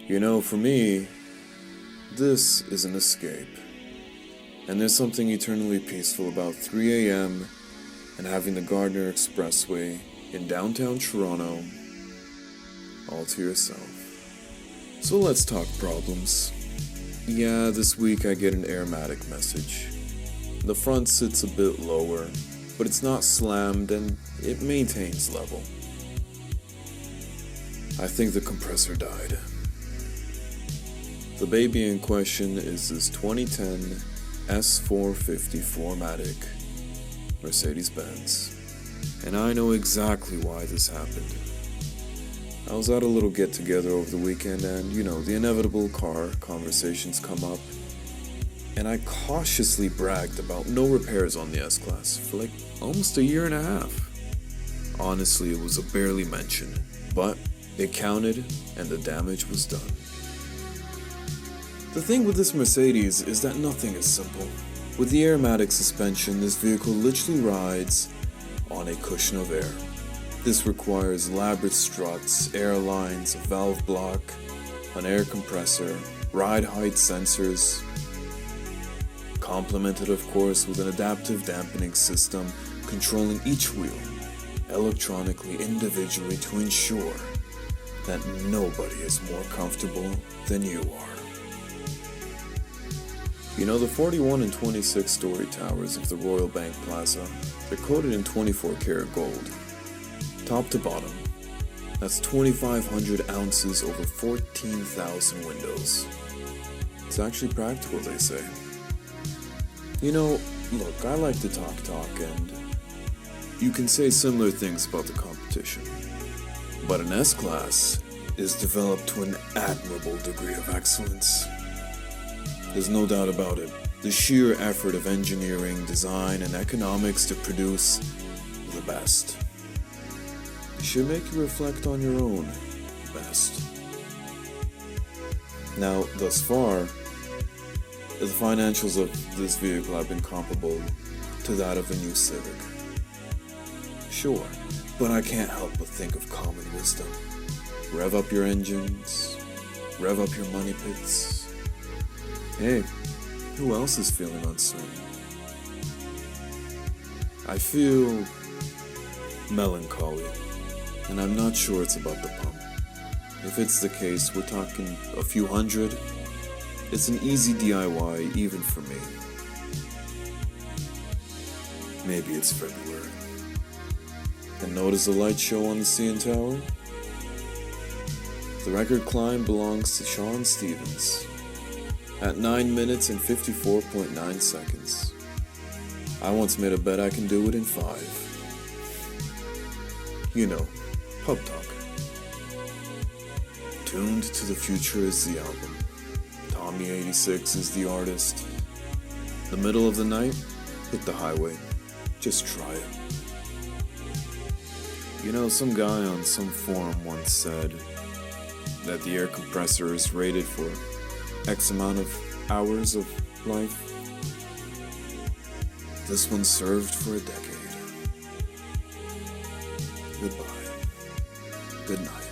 You know, for me, this is an escape. And there's something eternally peaceful about 3 a.m. and having the Gardner Expressway in downtown Toronto all to yourself. So let's talk problems. Yeah, this week I get an Airmatic message. The front sits a bit lower, but it's not slammed and it maintains level. I think the compressor died. The baby in question is this 2010 S450 4MATIC Mercedes-Benz. And I know exactly why this happened. I was at a little get-together over the weekend and, the inevitable car conversations come up. And I cautiously bragged about no repairs on the S-Class for like almost a year and a half. Honestly, it was a barely mention, but it counted and the damage was done. The thing with this Mercedes is that nothing is simple. With the Airmatic suspension, this vehicle literally rides on a cushion of air. This requires elaborate struts, air lines, a valve block, an air compressor, ride height sensors, complemented of course with an adaptive dampening system controlling each wheel electronically individually to ensure that nobody is more comfortable than you are. The 41 and 26 story towers of the Royal Bank Plaza, they're coated in 24 karat gold. Top to bottom, that's 2,500 ounces over 14,000 windows. It's actually practical, they say. Look, I like to talk and you can say similar things about the competition. But an S-Class is developed to an admirable degree of excellence. There's no doubt about it. The sheer effort of engineering, design, and economics to produce the best. It should make you reflect on your own best. Now, thus far, the financials of this vehicle have been comparable to that of a new Civic. Sure, but I can't help but think of common wisdom. Rev up your engines, rev up your money pits. Hey, who else is feeling uncertain? I feel melancholy, and I'm not sure it's about the pump. If it's the case, we're talking a few hundred. It's an easy DIY even for me. Maybe it's February. And notice the light show on the CN Tower? The record climb belongs to Sean Stevens at 9 minutes and 54.9 seconds. I once made a bet I can do it in 5. Pub talk. Tuned to the Future is the album. Tommy 86 is the artist. The middle of the night, hit the highway. Just try it. Some guy on some forum once said that the air compressor is rated for X amount of hours of life. This one served for a decade. Goodbye. Good night.